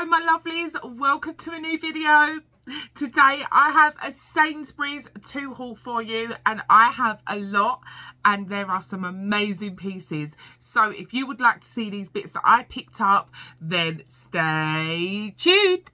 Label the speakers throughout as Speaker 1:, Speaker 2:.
Speaker 1: Hello my lovelies, welcome to a new video. Today I have a Sainsbury's 2 haul for you, and I have a lot and there are some amazing pieces. So if you would like to see these bits that I picked up, then stay tuned.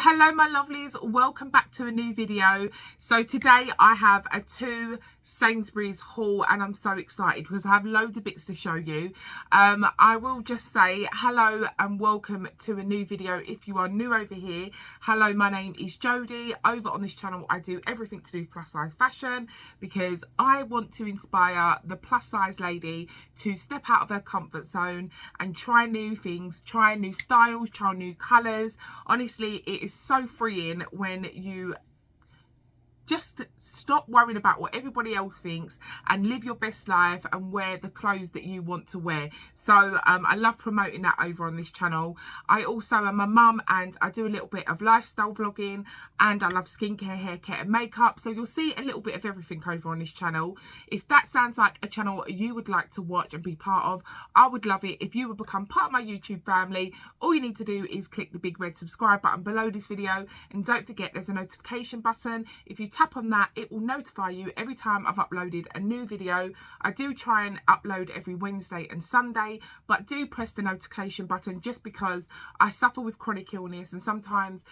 Speaker 1: Hello my lovelies, welcome back to a new video. So today I have a 2 Sainsbury's haul and I'm so excited because I have loads of bits to show you. I will just say hello and welcome to a new video. If you are new over here, hello, my name is Jodie. Over on this channel I do everything to do with plus size fashion because I want to inspire the plus size lady to step out of her comfort zone and try new things, try new styles, try new colours. Honestly, it is so freeing when you just stop worrying about what everybody else thinks and live your best life and wear the clothes that you want to wear. So I love promoting that over on this channel. I also am a mum and I do a little bit of lifestyle vlogging, and I love skincare, hair care and makeup. So you'll see a little bit of everything over on this channel. If that sounds like a channel you would like to watch and be part of, I would love it if you would become part of my YouTube family. All you need to do is click the big red subscribe button below this video, and don't forget there's a notification button. If you tap on that, it will notify you every time I've uploaded a new video. I do try and upload every Wednesday and Sunday, but do press the notification button just because I suffer with chronic illness and sometimes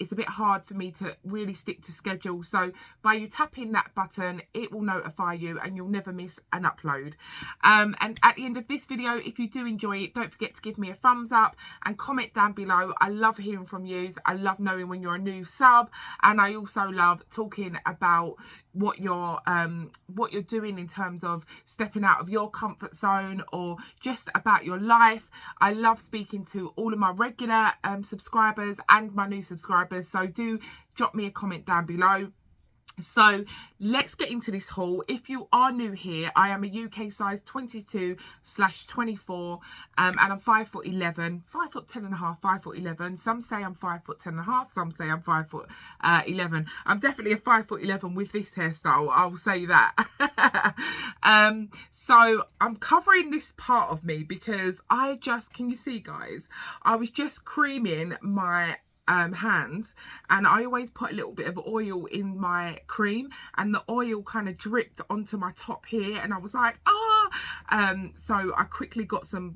Speaker 1: it's a bit hard for me to really stick to schedule. So by you tapping that button, it will notify you and you'll never miss an upload. And at the end of this video, if you do enjoy it, don't forget to give me a thumbs up and comment down below. I love hearing from you. I love knowing when you're a new sub, and I also love talking about what you're doing in terms of stepping out of your comfort zone or just about your life. I love speaking to all of my regular subscribers and my new subscribers, so do drop me a comment down below. So let's get into this haul. If you are new here, I am a UK size 22/24 and I'm 5'11", 5'10" and a half, 5'11". Some say I'm 5'10" and a half, some say I'm 5'11". I'm definitely a 5'11" with this hairstyle, I'll say that. So I'm covering this part of me because can you see guys, I was just creaming my hands, and I always put a little bit of oil in my cream and the oil kind of dripped onto my top here, and I was like, so I quickly got some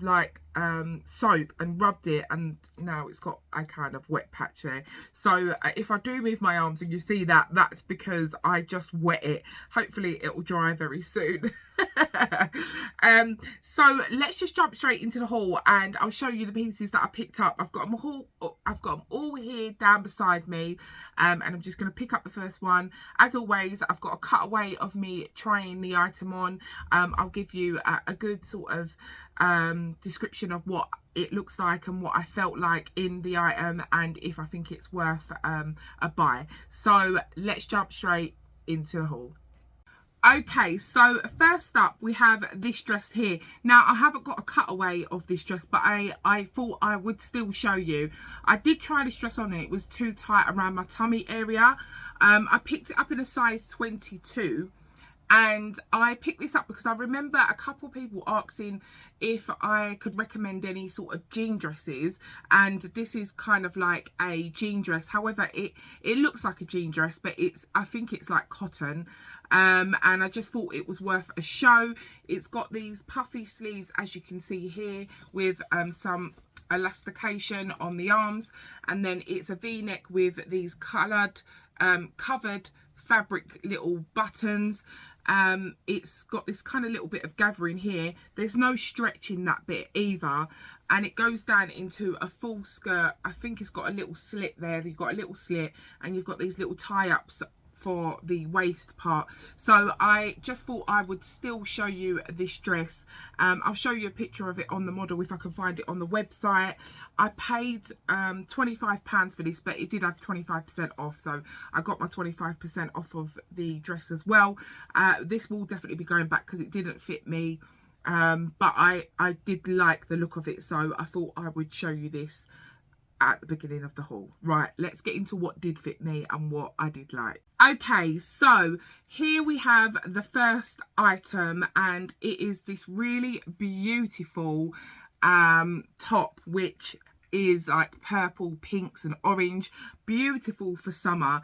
Speaker 1: soap and rubbed it, and now it's got a kind of wet patch there. So if I do move my arms and you see that, that's because I just wet it. Hopefully it will dry very soon. So let's just jump straight into the haul and I'll show you the pieces that I picked up. I've got them all here down beside me, and I'm just going to pick up the first one. As always, I've got a cutaway of me trying the item on. I'll give you a good sort of description of what it looks like and what I felt like in the item, and if I think it's worth a buy. So let's jump straight into the haul. Okay, so first up we have this dress here. Now I haven't got a cutaway of this dress, but I thought I would still show you. I did try this dress on and it was too tight around my tummy area. I picked it up in a size 22. And I picked this up because I remember a couple of people asking if I could recommend any sort of jean dresses, and this is kind of like a jean dress. However, it looks like a jean dress, but I think it's like cotton, and I just thought it was worth a show. It's got these puffy sleeves, as you can see here, with some elastication on the arms, and then it's a v-neck with these covered fabric little buttons. It's got this kind of little bit of gathering here. There's no stretch in that bit either, and it goes down into a full skirt. I think it's got a little slit there. You've got a little slit and you've got these little tie-ups for the waist part. So I just thought I would still show you this dress. I'll show you a picture of it on the model if I can find it on the website. I paid £25 for this, but it did have 25% off, so I got my 25% off of the dress as well. This will definitely be going back because it didn't fit me, but I did like the look of it, so I thought I would show you this at the beginning of the haul. Right, let's get into what did fit me and what I did like. Okay, so here we have the first item, and it is this really beautiful top, which is like purple, pinks and orange, beautiful for summer.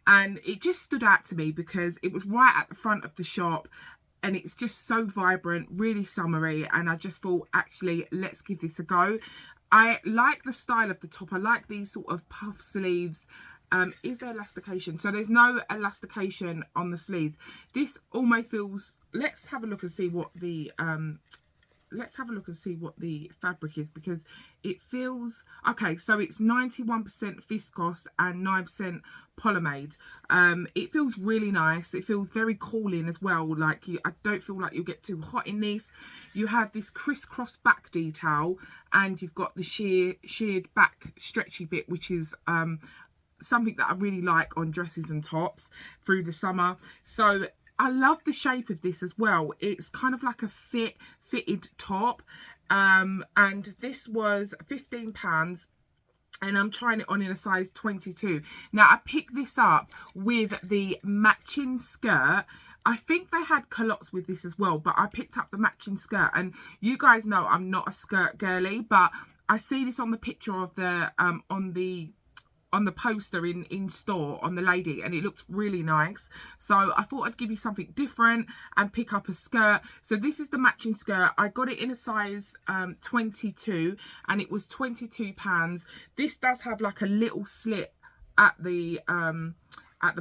Speaker 1: And it just stood out to me because it was right at the front of the shop, and it's just so vibrant, really summery, and I just thought, actually, let's give this a go. I like the style of the top. I like these sort of puff sleeves. Is there elastication? So there's no elastication on the sleeves. This almost feels, let's have a look and see what the fabric is, because it feels okay. So it's 91% viscose and 9% polyamide. It feels really nice. It feels very cooling as well. Like, I don't feel like you'll get too hot in this. You have this crisscross back detail, and you've got the sheared back stretchy bit, which is something that I really like on dresses and tops through the summer. So I love the shape of this as well. It's kind of like a fitted top, and this was £15, and I'm trying it on in a size 22. Now, I picked this up with the matching skirt. I think they had culottes with this as well, but I picked up the matching skirt, and you guys know I'm not a skirt girly, but I see this on the picture of the on the poster in store on the lady, and it looks really nice. So I thought I'd give you something different and pick up a skirt. So this is the matching skirt. I got it in a size 22, and it was £22. This does have like a little slit at the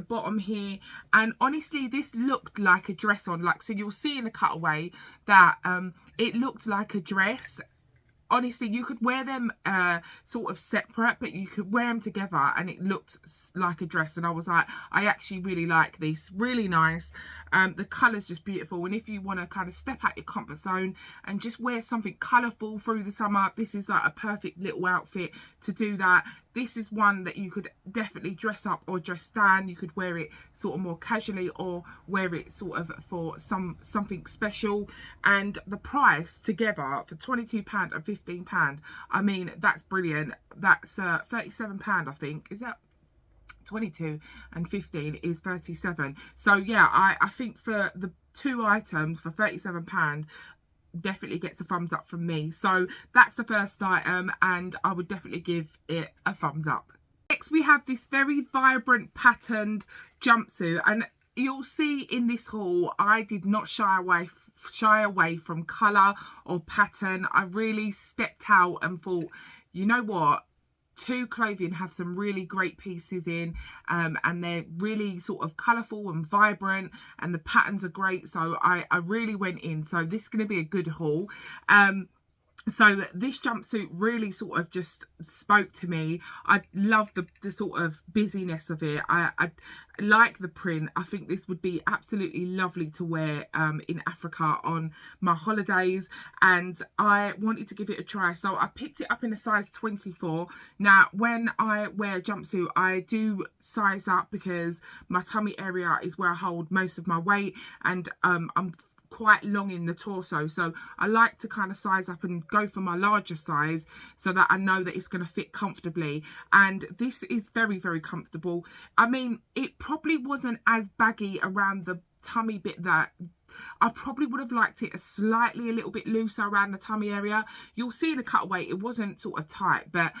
Speaker 1: bottom here, and honestly this looked like a dress on, like, so you'll see in the cutaway that it looked like a dress. Honestly, you could wear them sort of separate, but you could wear them together and it looked like a dress. And I was like, I actually really like this. Really nice. The colour's just beautiful. And if you want to kind of step out your comfort zone and just wear something colourful through the summer, this is like a perfect little outfit to do that. This is one that you could definitely dress up or dress down. You could wear it sort of more casually or wear it sort of for something special. And the price together for £22 and £15, I mean, that's brilliant. That's £37, I think. Is that 22 and 15 is 37? So yeah, I think for the two items for £37, definitely gets a thumbs up from me. So that's the first item, and I would definitely give it a thumbs up. Next we have this very vibrant patterned jumpsuit, and you'll see in this haul I did not shy away from colour or pattern. I really stepped out and thought, you know what, two Clothing have some really great pieces in, and they're really sort of colourful and vibrant, and the patterns are great. So I really went in. So this is going to be a good haul. So this jumpsuit really sort of just spoke to me. I love the sort of busyness of it. I like the print. I think this would be absolutely lovely to wear in Africa on my holidays, and I wanted to give it a try. So I picked it up in a size 24. Now, when I wear a jumpsuit, I do size up because my tummy area is where I hold most of my weight, and I'm quite long in the torso, so I like to kind of size up and go for my larger size so that I know that it's going to fit comfortably. And this is very, very comfortable. I mean, it probably wasn't as baggy around the tummy bit. That I probably would have liked it a little bit looser around the tummy area. You'll see in the cutaway it wasn't sort of tight, but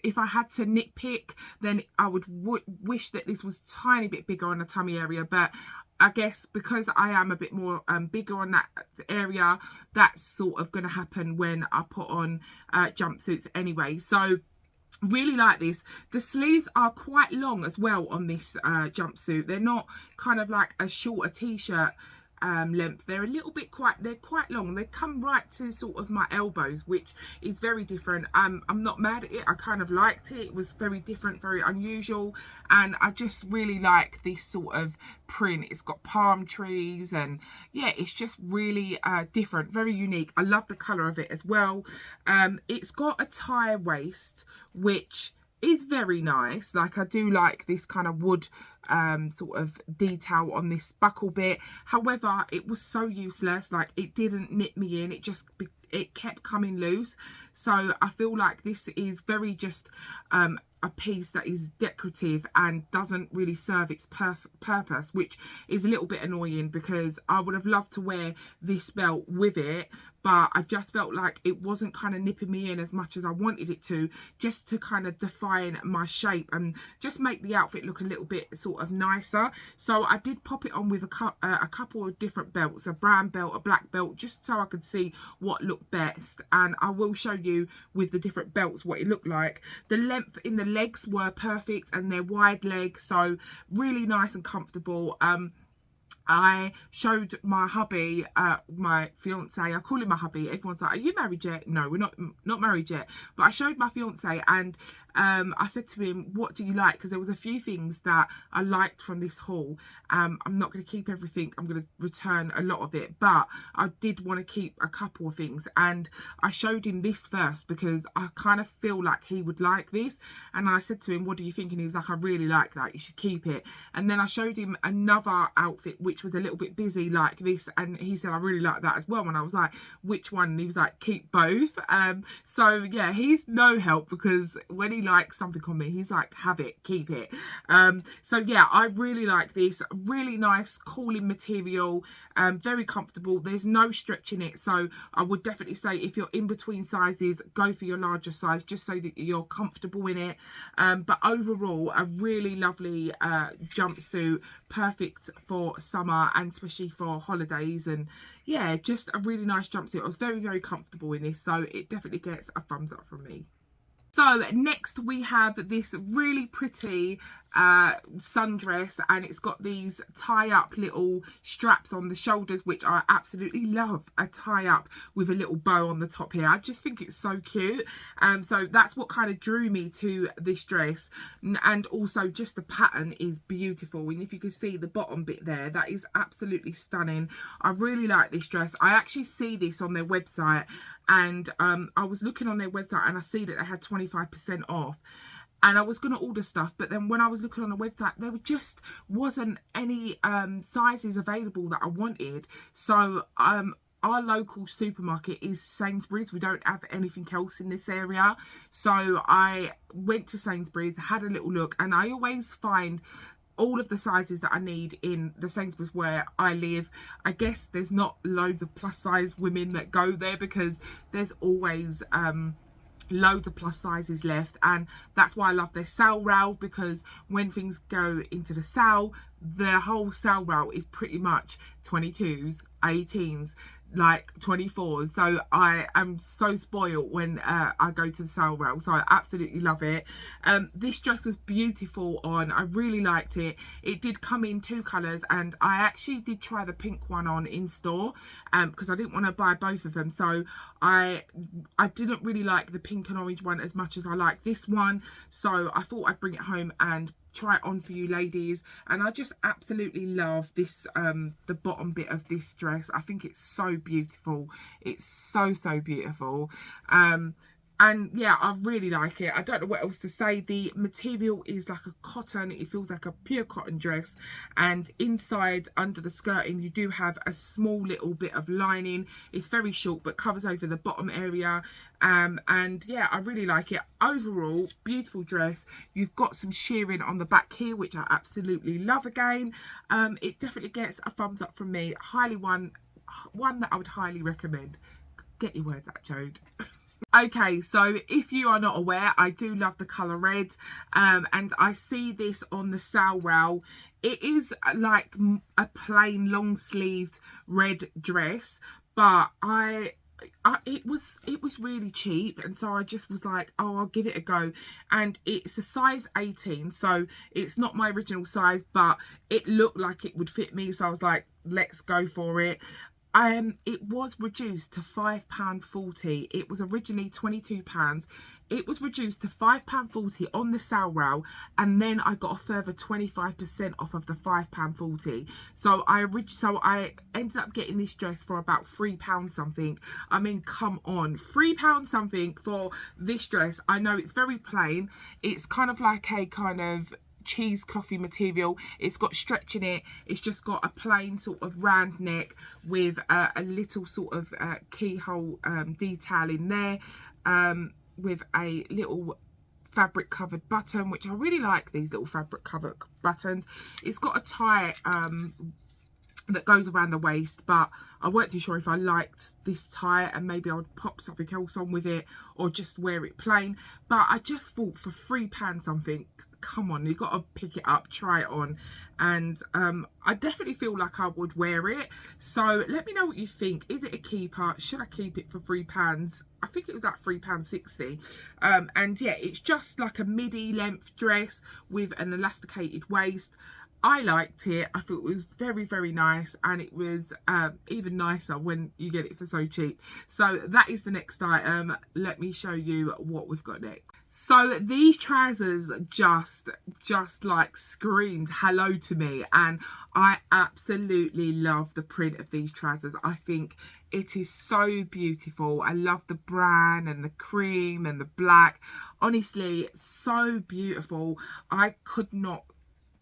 Speaker 1: if I had to nitpick, then I would wish that this was a tiny bit bigger on the tummy area. But I guess because I am a bit more bigger on that area, that's sort of going to happen when I put on jumpsuits anyway. So really like this. The sleeves are quite long as well on this jumpsuit. They're not kind of like a shorter t-shirt length. They're a little bit they're quite long. They come right to sort of my elbows, which is very different. I'm not mad at it. I kind of liked it. It was very different, very unusual, and I just really like this sort of print. It's got palm trees, and yeah, it's just really different, very unique. I love the color of it as well. It's got a tie waist, which is very nice. Like, I do like this kind of wood sort of detail on this buckle bit. However, it was so useless. Like, it didn't knit me in. It just it kept coming loose. So I feel like this is very just a piece that is decorative and doesn't really serve its purpose, which is a little bit annoying because I would have loved to wear this belt with it, but I just felt like it wasn't kind of nipping me in as much as I wanted it to, just to kind of define my shape and just make the outfit look a little bit sort of nicer. So I did pop it on with a couple of different belts, a brown belt, a black belt, just so I could see what looked best. And I will show you with the different belts what it looked like. The length in the legs were perfect, and they're wide legs, so really nice and comfortable. I showed my hubby, my fiance, I call him my hubby, everyone's like, are you married yet? No, we're not married yet, but I showed my fiance, and I said to him, what do you like? Because there was a few things that I liked from this haul. I'm not going to keep everything, I'm going to return a lot of it, but I did want to keep a couple of things, and I showed him this first because I kind of feel like he would like this. And I said to him, what do you think? And he was like, I really like that, you should keep it. And then I showed him another outfit which was a little bit busy like this, and he said, I really like that as well. And I was like, which one? And he was like, keep both. So yeah, he's no help, because when he likes something on me, he's like, have it, keep it. So yeah, I really like this. Really nice cooling material, very comfortable. There's no stretch in it, so I would definitely say if you're in between sizes, go for your larger size, just so that you're comfortable in it. But overall, a really lovely jumpsuit, perfect for summer and especially for holidays. And yeah, just a really nice jumpsuit. I was very, very comfortable in this, so it definitely gets a thumbs up from me. So next we have this really pretty sundress, and it's got these tie-up little straps on the shoulders, which I absolutely love. A tie-up with a little bow on the top here. I just think it's so cute. So that's what kind of drew me to this dress, and also just the pattern is beautiful. And if you can see the bottom bit there, that is absolutely stunning. I really like this dress. I actually see this on their website, and I was looking on their website and I see that they had 25% off, and I was going to order stuff, but then when I was looking on the website, there just wasn't any sizes available that I wanted. So our local supermarket is Sainsbury's. We don't have anything else in this area, so I went to Sainsbury's, had a little look, and I always find all of the sizes that I need in the Sainsbury's where I live. I guess there's not loads of plus size women that go there, because there's always loads of plus sizes left, and that's why I love their sale rail, because when things go into the sale, the whole sale rail is pretty much 22s, 18s, like 24s. So I am so spoiled when I go to the sale rail, so I absolutely love it. This dress was beautiful on. I really liked it. It did come in 2 colours, and I actually did try the pink one on in store because I didn't want to buy both of them. So I didn't really like the pink and orange one as much as I like this one, so I thought I'd bring it home and try it on for you ladies. And I just absolutely love this the bottom bit of this dress. I think it's so beautiful. It's so beautiful. And yeah, I really like it. I don't know what else to say. The material is like a cotton. It feels like a pure cotton dress. And inside, under the skirting, you do have a small little bit of lining. It's very short, but covers over the bottom area. And yeah, I really like it. Overall, beautiful dress. You've got some shearing on the back here, which I absolutely love again. It definitely gets a thumbs up from me. Highly one that I would highly recommend. Get your words out, Jode. Okay, so if you are not aware, I do love the colour red, and I see this on the sale rail. It is like a plain long sleeved red dress, but it was really cheap, and so I just was like, oh, I'll give it a go. And it's a size 18, so it's not my original size, but it looked like it would fit me, so I was like, let's go for it. It was reduced to £5.40. It was originally £22. It was reduced to £5.40 on the sale rail, and then I got a further 25% off of the £5.40. So I ended up getting this dress for about £3 something. I mean, come on, £3 something for this dress. I know it's very plain. It's kind of like a kind of cheeseclouthy material. It's got stretch in it. It's just got a plain sort of round neck with a little sort of keyhole detail in there, with a little fabric covered button, which I really like, these little fabric covered buttons. It's got a tie that goes around the waist, but I weren't too sure if I liked this tie, and maybe I would pop something else on with it or just wear it plain. But I just thought, for £3 something, come on, you've got to pick it up, try it on. And I definitely feel like I would wear it. So let me know what you think. Is it a keeper? Should I keep it for £3? I think it was at £3.60. And yeah, it's just like a midi length dress with an elasticated waist. I liked it. I thought it was very, very nice, and it was even nicer when you get it for so cheap. So that is the next item. Let me show you what we've got next. So these trousers just like screamed hello to me, and I absolutely love the print of these trousers. I think it is so beautiful. I love the brown and the cream and the black. Honestly, so beautiful. I could not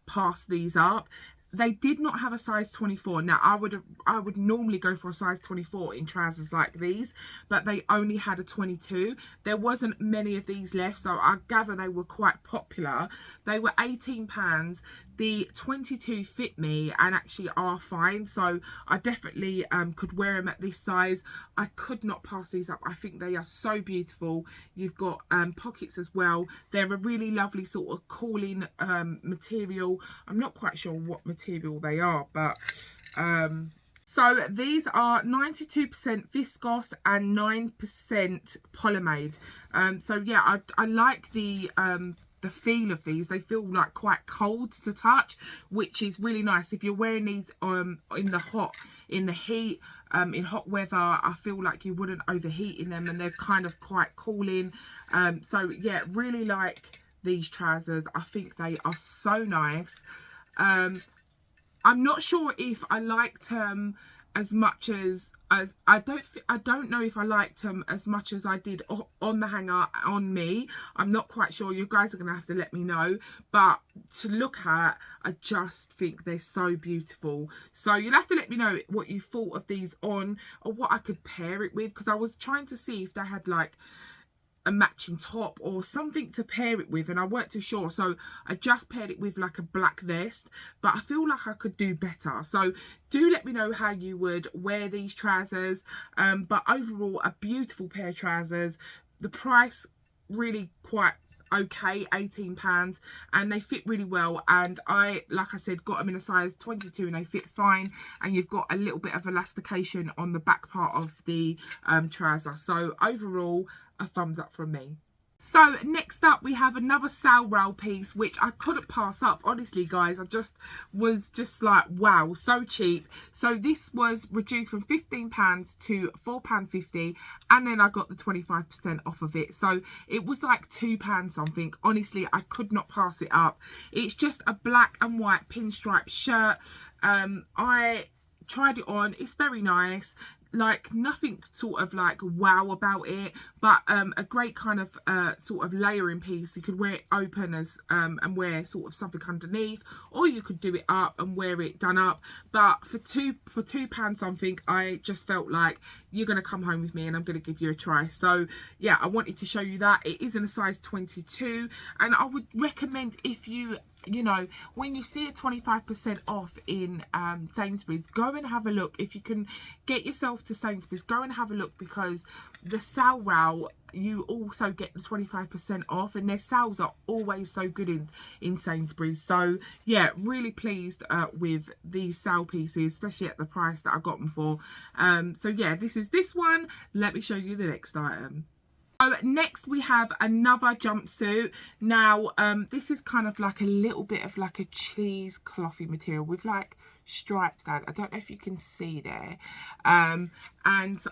Speaker 1: pass these up. They did not have a size 24. Now I would normally go for a size 24 in trousers like these, but they only had a 22. There wasn't many of these left, so I gather they were quite popular. They were £18. The 22 fit me and actually are fine, so I definitely could wear them at this size. I could not pass these up. I think they are so beautiful. You've got pockets as well. They're a really lovely sort of cooling material. I'm not quite sure what material they are, but so these are 92% viscose and 9% polyamide. So yeah, I like the feel of these. They feel like quite cold to touch, which is really nice. If you're wearing these in the heat, in hot weather, I feel like you wouldn't overheat in them, and they're kind of quite cooling. So yeah, really like these trousers. I think they are so nice. I'm not sure if I liked them as much as I don't know if I liked them as much as I did on the hanger on me. I'm not quite sure. You guys are gonna have to let me know. But to look at, I just think they're so beautiful. So you'll have to let me know what you thought of these on, or what I could pair it with, because I was trying to see if they had like a matching top or something to pair it with, and I weren't too sure, so I just paired it with like a black vest. But I feel like I could do better, so do let me know how you would wear these trousers. But overall, a beautiful pair of trousers. The price really quite okay, £18, and they fit really well. And I, like I said, got them in a size 22 and they fit fine. And you've got a little bit of elastication on the back part of the trouser. So overall, a thumbs up from me. So next up, we have another Floral piece, which I couldn't pass up. Honestly, guys, I was just like, wow, so cheap. So this was reduced from £15 to £4.50, and then I got the 25% off of it. So it was like £2 something. Honestly, I could not pass it up. It's just a black and white pinstripe shirt. I tried it on. It's very nice. Like, nothing sort of like wow about it, but a great kind of sort of layering piece. You could wear it open as and wear sort of something underneath, or you could do it up and wear it done up. But for £2 something, I just felt like you're gonna come home with me and I'm gonna give you a try. So yeah, I wanted to show you that. It is in a size 22, and I would recommend, if you know, when you see a 25% off in Sainsbury's, go and have a look. If you can get yourself to Sainsbury's, go and have a look, because the Floral, you also get the 25% off, and their sales are always so good in Sainsbury's. So yeah, really pleased with these sale pieces, especially at the price that I got them for. So yeah, this is this one. Let me show you the next item. So next we have another jumpsuit. Now this is kind of like a little bit of like a cheeseclouthy material with like stripes down. I don't know if you can see there. And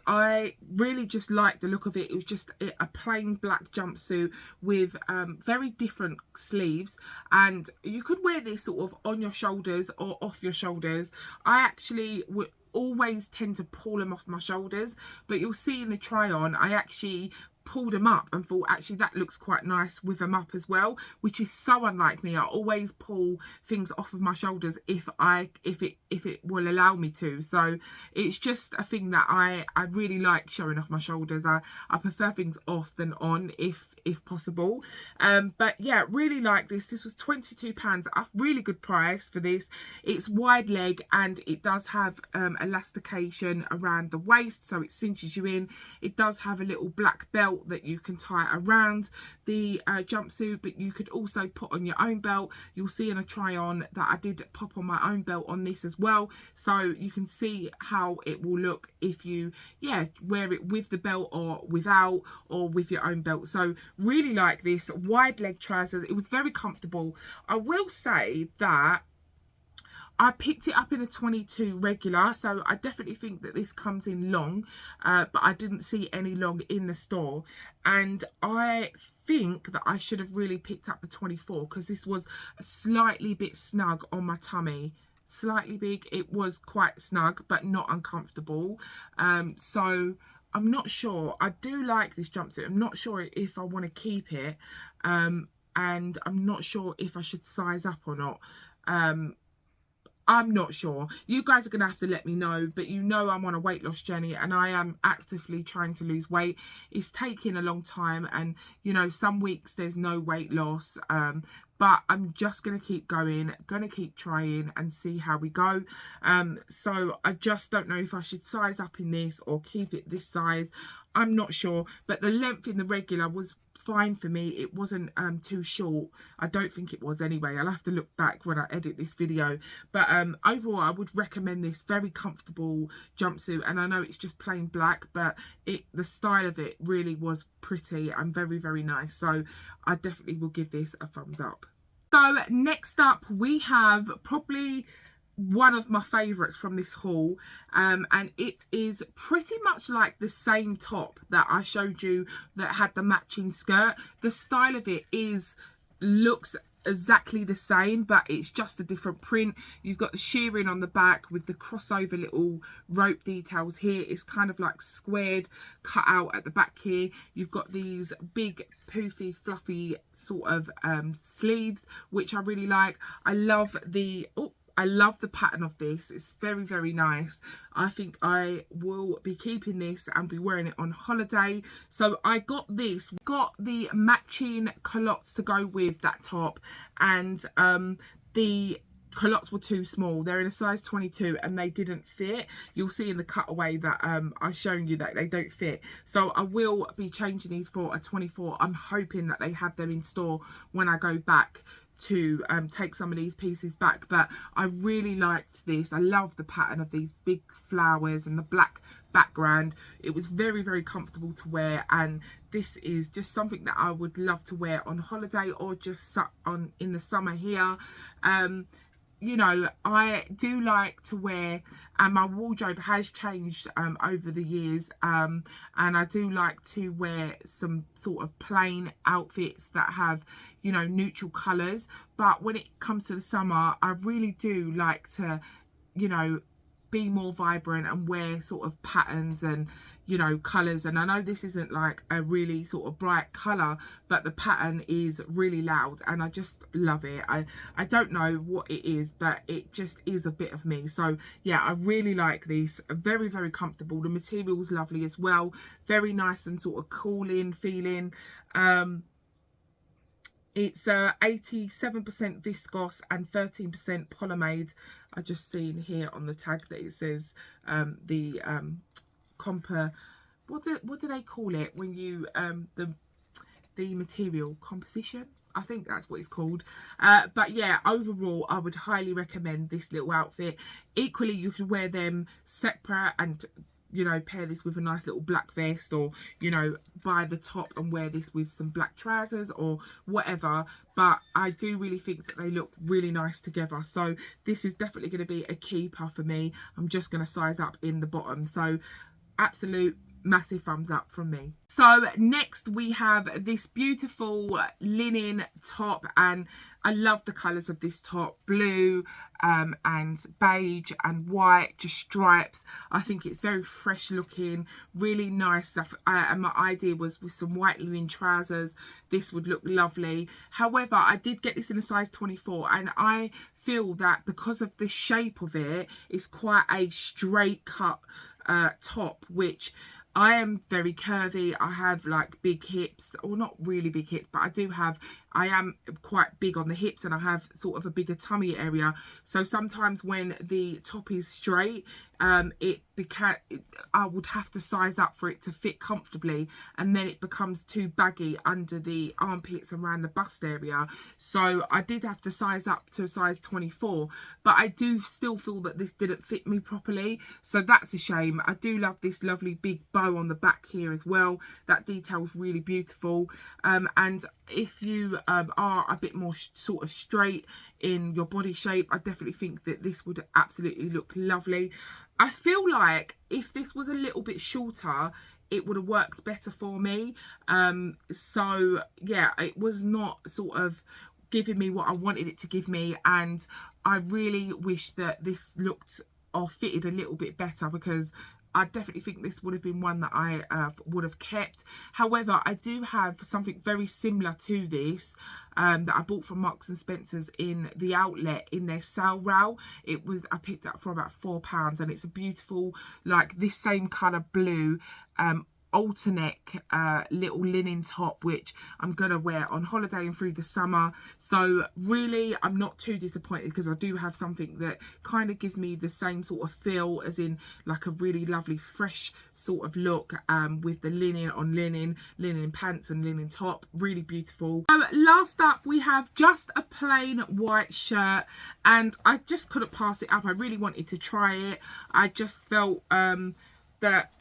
Speaker 1: I really just like the look of it. It was just a plain black jumpsuit with very different sleeves, and you could wear this sort of on your shoulders or off your shoulders. I actually would always tend to pull them off my shoulders, but you'll see in the try on, I actually pulled them up and thought, actually, that looks quite nice with them up as well, which is so unlike me. I always pull things off of my shoulders if it will allow me to. So it's just a thing that I really like showing off my shoulders. I prefer things off than on if possible. But yeah, really like this. This was £22, a really good price for this. It's wide leg and it does have elastication around the waist, so it cinches you in. It does have a little black belt that you can tie around the jumpsuit, but you could also put on your own belt. You'll see in a try on that I did pop on my own belt on this as well, so you can see how it will look if you wear it with the belt or without, or with your own belt. So really like this. Wide leg trousers. It was very comfortable. I will say that I picked it up in a 22 regular, so I definitely think that this comes in long, but I didn't see any long in the store. And I think that I should have really picked up the 24 because this was a slightly bit snug on my tummy. Slightly big. It was quite snug, but not uncomfortable. So I'm not sure. I do like this jumpsuit. I'm not sure if I want to keep it. And I'm not sure if I should size up or not. I'm not sure. You guys are going to have to let me know, but you know I'm on a weight loss journey and I am actively trying to lose weight. It's taking a long time, and you know, some weeks there's no weight loss, but I'm just going to keep going, going to keep trying and see how we go. So I just don't know if I should size up in this or keep it this size. I'm not sure, but the length in the regular was fine for me. It wasn't too short. I don't think it was anyway. I'll have to look back when I edit this video, but overall I would recommend this. Very comfortable jumpsuit, and I know it's just plain black, but the style of it really was pretty and very, very nice. So I definitely will give this a thumbs up. So next up we have probably one of my favorites from this haul, and it is pretty much like the same top that I showed you that had the matching skirt. The style of it looks exactly the same, but it's just a different print. You've got the shearing on the back with the crossover little rope details here. It's kind of like squared, cut out at the back here. You've got these big poofy fluffy sort of sleeves, which I really like. I love the pattern of this. It's very, very nice. I think I will be keeping this and be wearing it on holiday. So I got the matching culottes to go with that top, and the culottes were too small. They're in a size 22 and they didn't fit. You'll see in the cutaway that I've shown you that they don't fit. So I will be changing these for a 24. I'm hoping that they have them in store when I go back to take some of these pieces back. But I really liked this. I love the pattern of these big flowers and the black background. It was very, very comfortable to wear, and this is just something that I would love to wear on holiday or just on in the summer here. You know, I do like to wear, and my wardrobe has changed over the years, and I do like to wear some sort of plain outfits that have, you know, neutral colours. But when it comes to the summer, I really do like to, you know, be more vibrant and wear sort of patterns and, you know, colours. And I know this isn't like a really sort of bright colour, but the pattern is really loud and I just love it. I don't know what it is, but it just is a bit of me. So yeah, I really like this. Very, very comfortable. The material is lovely as well. Very nice and sort of cooling feeling. It's 87% viscose and 13% polyamide. I just seen here on the tag that it says the what do they call it when you the material composition? I think that's what it's called. But yeah, overall I would highly recommend this little outfit. Equally, you could wear them separate and, you know, pair this with a nice little black vest, or, you know, buy the top and wear this with some black trousers or whatever. But I do really think that they look really nice together. So this is definitely going to be a keeper for me. I'm just going to size up in the bottom. So absolute massive thumbs up from me. So next we have this beautiful linen top, and I love the colours of this top, blue and beige and white, just stripes. I think it's very fresh looking, really nice stuff. And my idea was with some white linen trousers, this would look lovely. However, I did get this in a size 24, and I feel that because of the shape of it, it's quite a straight cut top, which I am very curvy. I have like big hips, or not really big hips, but I am quite big on the hips, and I have sort of a bigger tummy area. So sometimes when the top is straight, I would have to size up for it to fit comfortably, and then it becomes too baggy under the armpits and around the bust area. So I did have to size up to a size 24, but I do still feel that this didn't fit me properly, so that's a shame. I do love this lovely big bow on the back here as well. That detail's really beautiful. And if you are a bit more sort of straight in your body shape, I definitely think that this would absolutely look lovely. I feel like if this was a little bit shorter, it would have worked better for me. So yeah, it was not sort of giving me what I wanted it to give me, and I really wish that this looked or fitted a little bit better, because I definitely think this would have been one that I would have kept. However, I do have something very similar to this that I bought from Marks and Spencer's in the outlet in their sale rail. I picked it up for about £4, and it's a beautiful, like this same colour blue alternate little linen top, which I'm gonna wear on holiday and through the summer. So really I'm not too disappointed, because I do have something that kind of gives me the same sort of feel, as in like a really lovely fresh sort of look with the linen on linen pants and linen top. Really beautiful. Last up we have just a plain white shirt, and I just couldn't pass it up. I really wanted to try it. I just felt that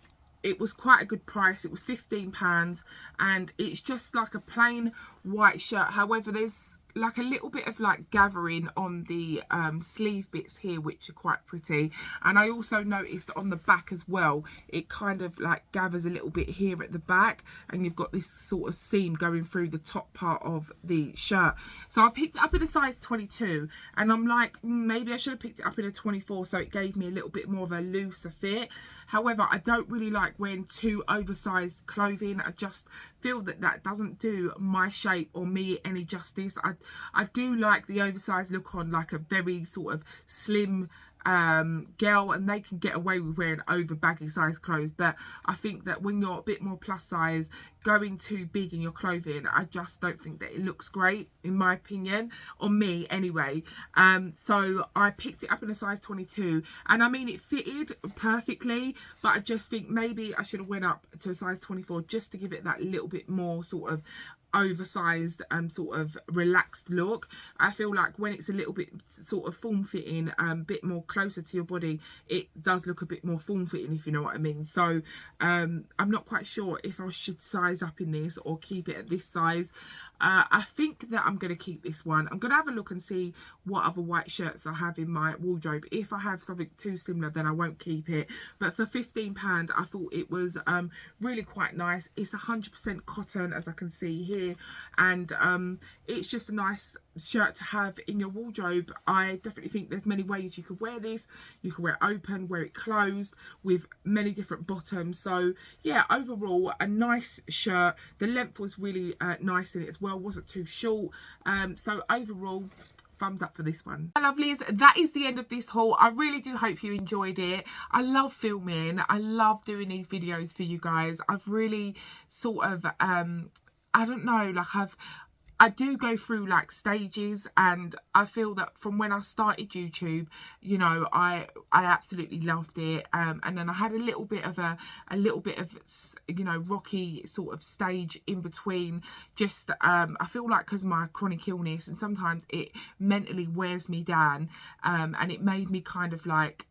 Speaker 1: it was quite a good price. It was £15, and it's just like a plain white shirt. However, there's like a little bit of like gathering on the sleeve bits here, which are quite pretty. And I also noticed on the back as well, it kind of like gathers a little bit here at the back, and you've got this sort of seam going through the top part of the shirt. So I picked it up in a size 22, and I'm like, maybe I should have picked it up in a 24, so it gave me a little bit more of a looser fit. However, I don't really like wearing too oversized clothing. I just feel that that doesn't do my shape or me any justice. I do like the oversized look on like a very sort of slim girl, and they can get away with wearing over baggy size clothes. But I think that when you're a bit more plus size, going too big in your clothing, I just don't think that it looks great, in my opinion, on me anyway. So I picked it up in a size 22, and I mean it fitted perfectly, but I just think maybe I should have went up to a size 24 just to give it that little bit more sort of oversized sort of relaxed look. I feel like when it's a little bit sort of form-fitting, bit more closer to your body, it does look a bit more form-fitting, if you know what I mean. So I'm not quite sure if I should size up in this or keep it at this size. I think that I'm going to keep this one. I'm going to have a look and see what other white shirts I have in my wardrobe. If I have something too similar, then I won't keep it. But for £15, I thought it was really quite nice. It's 100% cotton, as I can see here, and it's just a nice shirt to have in your wardrobe. I definitely think there's many ways you could wear this. You could wear it open, wear it closed, with many different bottoms. So yeah, overall a nice shirt. The length was really nice in it as well, wasn't too short. So overall, thumbs up for this one. My lovelies, that is the end of this haul. I really do hope you enjoyed it. I love filming. I love doing these videos for you guys. I've really sort of I don't know, like I do go through like stages, and I feel that from when I started YouTube, you know, I absolutely loved it, and then I had a little bit of you know, rocky sort of stage in between. Just I feel like because of my chronic illness, and sometimes it mentally wears me down, and it made me kind of like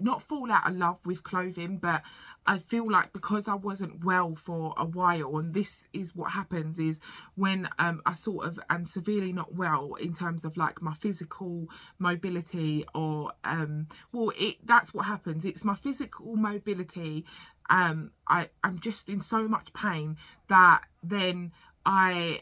Speaker 1: not fall out of love with clothing, but I feel like because I wasn't well for a while, and this is what happens is when I sort of am severely not well in terms of like my physical mobility, or well, that's what happens. It's my physical mobility. I'm just in so much pain that then I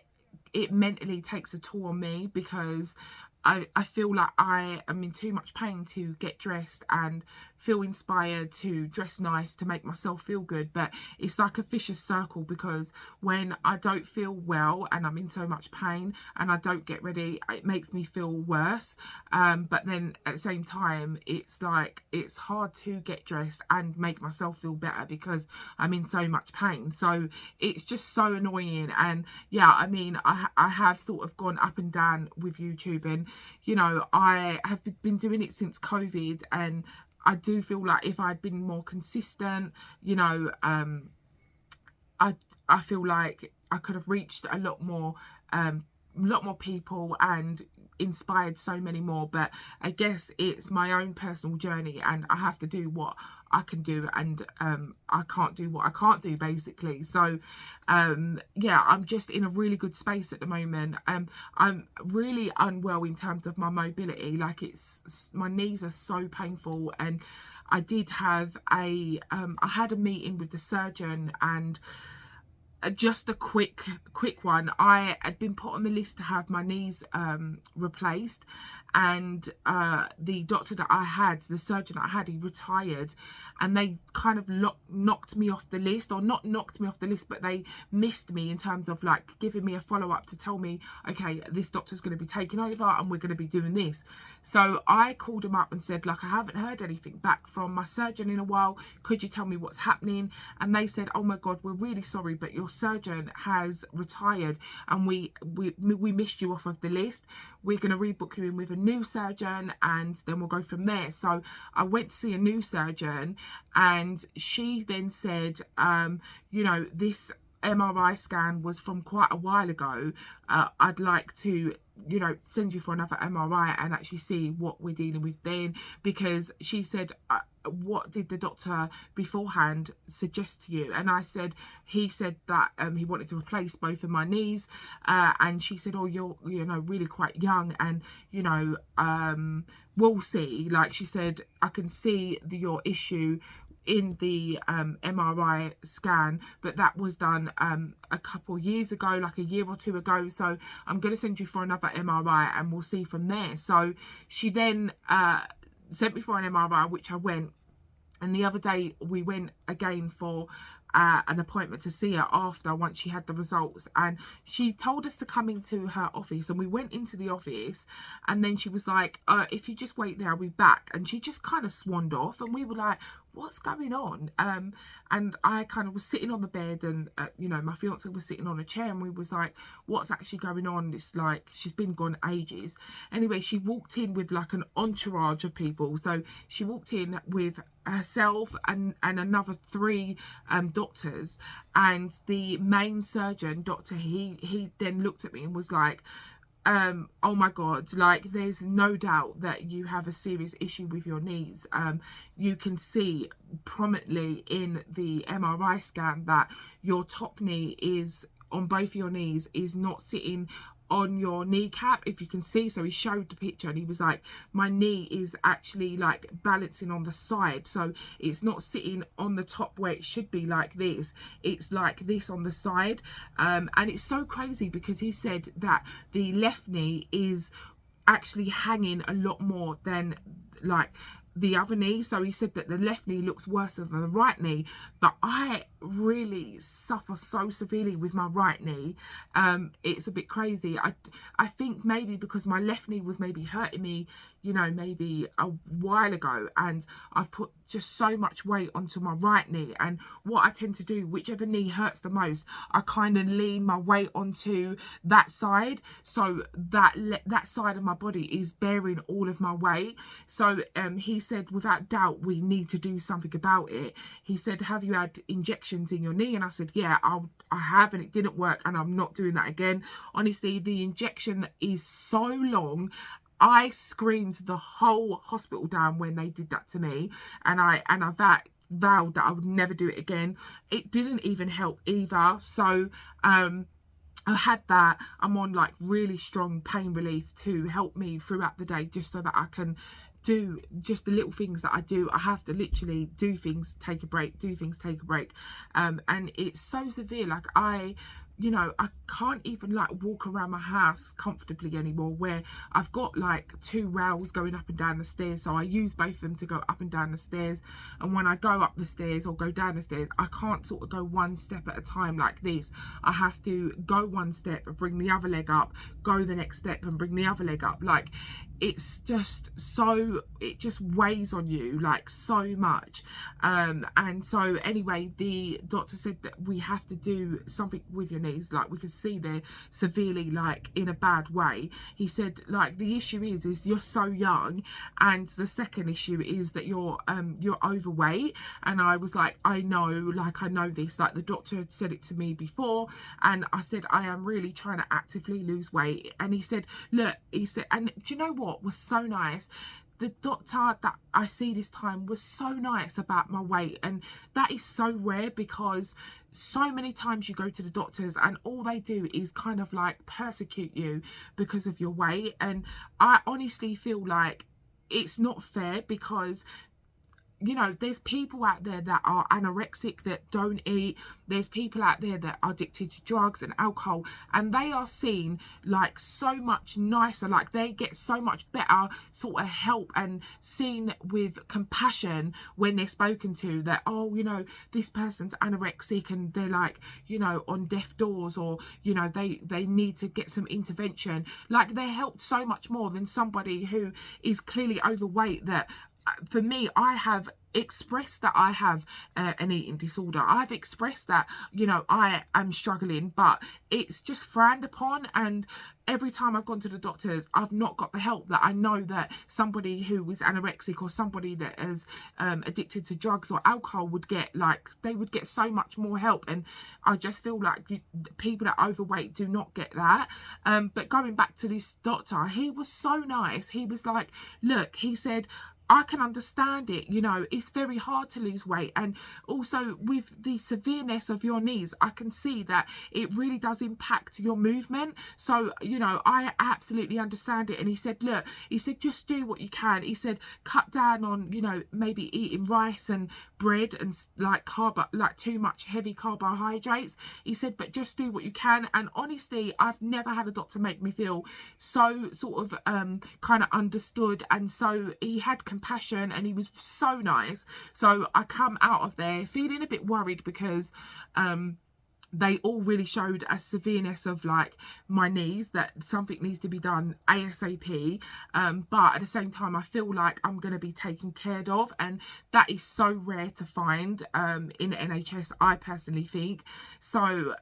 Speaker 1: it mentally takes a toll on me, because I feel like I am in too much pain to get dressed and feel inspired to dress nice to make myself feel good. But it's like a vicious circle, because when I don't feel well and I'm in so much pain and I don't get ready, it makes me feel worse. But then at the same time, it's like it's hard to get dressed and make myself feel better because I'm in so much pain. So it's just so annoying. And yeah, I mean, I have sort of gone up and down with YouTube, and you know, I have been doing it since COVID, and I do feel like if I'd been more consistent, you know, I feel like I could have reached a lot more people and inspired so many more. But I guess it's my own personal journey, and I have to do what I can do, and I can't do what I can't do, basically. So yeah, I'm just in a really good space at the moment. I'm really unwell in terms of my mobility. Like, my knees are so painful, and I did have I had a meeting with the surgeon, and just a quick one. I had been put on the list to have my knees replaced, and the doctor that I had, the surgeon that I had, he retired, and they kind of knocked me off the list, or not knocked me off the list, but they missed me in terms of like giving me a follow-up to tell me, okay, this doctor's going to be taking over and we're going to be doing this. So I called him up and said, like, I haven't heard anything back from my surgeon in a while, could you tell me what's happening? And they said, oh my god, we're really sorry, but your surgeon has retired and we missed you off of the list. We're going to rebook you in with a new surgeon, and then we'll go from there. So I went to see a new surgeon, and she then said, you know, this MRI scan was from quite a while ago. I'd like to, you know, send you for another MRI and actually see what we're dealing with then, because she said, what did the doctor beforehand suggest to you? And I said, he said that he wanted to replace both of my knees, and she said, oh, you're, you know, really quite young, and you know, we'll see. Like, she said, I can see your issue in the MRI scan, but that was done a couple years ago, like a year or two ago, so I'm going to send you for another MRI and we'll see from there. So she then sent me for an MRI, which I went, and the other day we went again for an appointment to see her after, once she had the results, and she told us to come into her office, and we went into the office, and then she was like, if you just wait there, I'll be back. And she just kind of swanned off, and we were like, what's going on? And I kind of was sitting on the bed, and you know, my fiance was sitting on a chair, and we was like, what's actually going on? It's like she's been gone ages. Anyway, she walked in with like an entourage of people. So she walked in with herself and another 3 doctors, and the main surgeon doctor, he then looked at me and was like, oh my god, like, there's no doubt that you have a serious issue with your knees. You can see prominently in the MRI scan that your top knee is, on both your knees, is not sitting on your kneecap, if you can see. So he showed the picture, and he was like, my knee is actually like balancing on the side, so it's not sitting on the top where it should be, like this, it's like this on the side. And it's so crazy, because he said that the left knee is actually hanging a lot more than like the other knee. So he said that the left knee looks worse than the right knee, but I really suffer so severely with my right knee. It's a bit crazy. I think maybe because my left knee was maybe hurting me, you know, maybe a while ago, and I've put just so much weight onto my right knee, and what I tend to do, whichever knee hurts the most, I kind of lean my weight onto that side, so that side of my body is bearing all of my weight. So he said, without doubt, we need to do something about it. He said, have you had injections in your knee? And I said, yeah, I have, and it didn't work, and I'm not doing that again. Honestly, the injection is so long. I screamed the whole hospital down when they did that to me, and I vowed that I would never do it again. It didn't even help either. So I had that. I'm on like really strong pain relief to help me throughout the day, just so that I can do just the little things that I do. I have to literally do things, take a break, do things, take a break. And it's so severe. Like, you know, I can't even like walk around my house comfortably anymore, where I've got like 2 rails going up and down the stairs, so I use both of them to go up and down the stairs. And when I go up the stairs or go down the stairs, I can't sort of go one step at a time like this. I have to go one step and bring the other leg up, go the next step and bring the other leg up. Like, it's just so, it just weighs on you like so much. And so anyway, the doctor said that we have to do something with your knees. Like, we can see they're severely like in a bad way. He said, like, the issue is you're so young, and the second issue is that you're overweight. And I was like, I know, like, I know this, like the doctor had said it to me before. And I said, I am really trying to actively lose weight. And he said, look, he said, and do you know what was so nice? The doctor that I see this time was so nice about my weight. And that is so rare, because so many times you go to the doctors and all they do is kind of like persecute you because of your weight. And I honestly feel like it's not fair, because you know, there's people out there that are anorexic, that don't eat. There's people out there that are addicted to drugs and alcohol, and they are seen like so much nicer. Like, they get so much better sort of help and seen with compassion when they're spoken to, that, oh, you know, this person's anorexic and they're like, you know, on deaf doors, or, you know, they need to get some intervention. Like, they're helped so much more than somebody who is clearly overweight. That for me, I have expressed that I have an eating disorder. I've expressed that, you know, I am struggling, but it's just frowned upon. And every time I've gone to the doctors, I've not got the help that I know that somebody who was anorexic or somebody that is addicted to drugs or alcohol would get. Like, they would get so much more help. And I just feel like people that are overweight do not get that. But going back to this doctor, he was so nice. He was like, look, he said, I can understand it, you know, it's very hard to lose weight. And also with the severeness of your knees, I can see that it really does impact your movement. So, you know, I absolutely understand it. And he said, look, he said, just do what you can. He said, cut down on, you know, maybe eating rice and bread and like too much heavy carbohydrates. He said, but just do what you can. And honestly, I've never had a doctor make me feel so sort of kind of understood. And so he had compassion, and he was so nice. So I come out of there feeling a bit worried, because they all really showed a severeness of like my knees, that something needs to be done ASAP. But at the same time, I feel like I'm going to be taken care of, and that is so rare to find in NHS, I personally think. So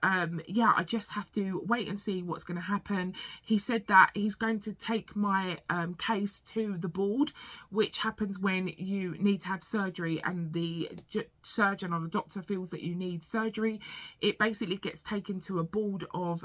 Speaker 1: yeah, I just have to wait and see what's going to happen. He said that he's going to take my case to the board, which happens when you need to have surgery and the surgeon or the doctor feels that you need surgery. It basically gets taken to a board of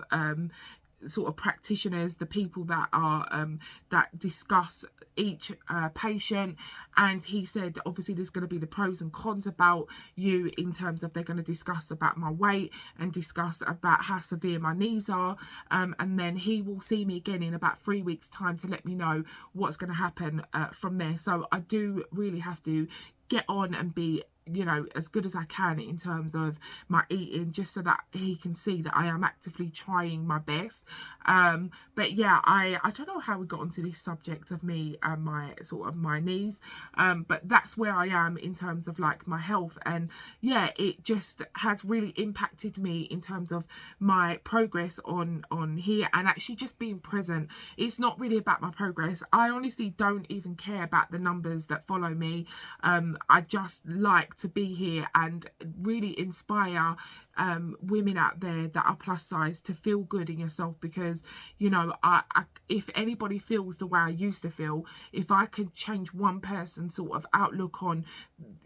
Speaker 1: sort of practitioners, the people that are that discuss each patient. And he said obviously there's going to be the pros and cons about you, in terms of they're going to discuss about my weight and discuss about how severe my knees are, and then he will see me again in about 3 weeks time to let me know what's going to happen from there. So I do really have to get on and be, you know, as good as I can in terms of my eating, just so that he can see that I am actively trying my best. But yeah, I don't know how we got onto this subject of me and my sort of my knees, but that's where I am in terms of like my health. And yeah, it just has really impacted me in terms of my progress on here, and actually just being present. It's not really about my progress. I honestly don't even care about the numbers that follow me. I just like to be here and really inspire women out there that are plus size to feel good in yourself, because you know, I if anybody feels the way I used to feel, if I could change one person's sort of outlook on,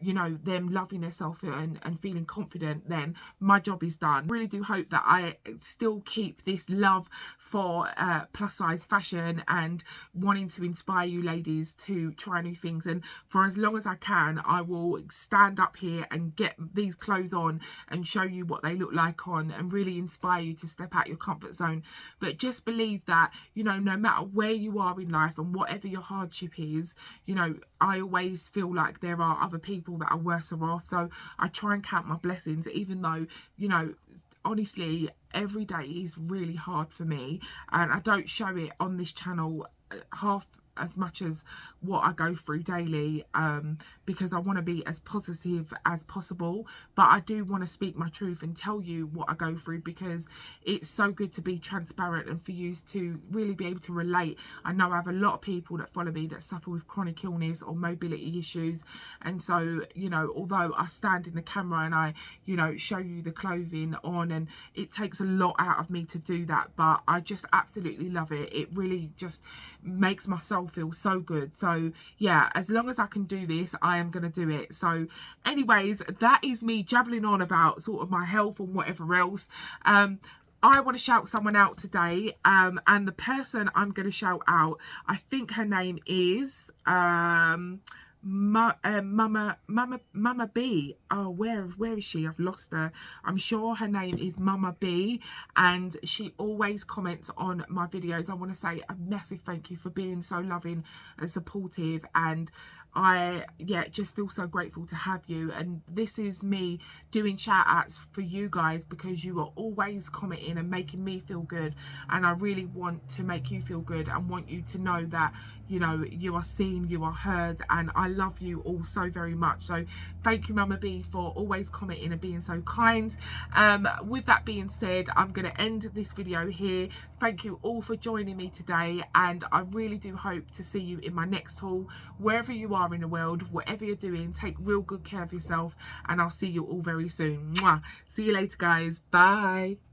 Speaker 1: you know, them loving themselves and feeling confident, then my job is done. Really do hope that I still keep this love for plus size fashion and wanting to inspire you ladies to try new things. And for as long as I can, I will stand up here and get these clothes on and show you what they look like on, and really inspire you to step out your comfort zone. But just believe that, you know, no matter where you are in life and whatever your hardship is, you know, I always feel like there are other people that are worse off. So I try and count my blessings, even though, you know, honestly, every day is really hard for me, and I don't show it on this channel half as much as what I go through daily, because I want to be as positive as possible, but I do want to speak my truth and tell you what I go through, because it's so good to be transparent and for you to really be able to relate. I know I have a lot of people that follow me that suffer with chronic illness or mobility issues, and so, you know, although I stand in the camera and I, you know, show you the clothing on, and it takes a lot out of me to do that, but I just absolutely love it. It really just makes my soul feel so good. So yeah, as long as I can do this, I am going to do it. So anyways, that is me jabbling on about sort of my health and whatever else. I want to shout someone out today, and the person I'm going to shout out, I think her name is Mama B. Oh, where is she? I've lost her. I'm sure her name is Mama B, and she always comments on my videos. I want to say a massive thank you for being so loving and supportive, and I just feel so grateful to have you. And this is me doing shout outs for you guys, because you are always commenting and making me feel good, and I really want to make you feel good and want you to know that, you know, you are seen, you are heard, and I love you all so very much. So thank you, Mama B, for always commenting and being so kind. With that being said, I'm going to end this video here. Thank you all for joining me today, and I really do hope to see you in my next haul. Wherever you are in the world, whatever you're doing, take real good care of yourself, and I'll see you all very soon. Mwah. See you later, guys. Bye.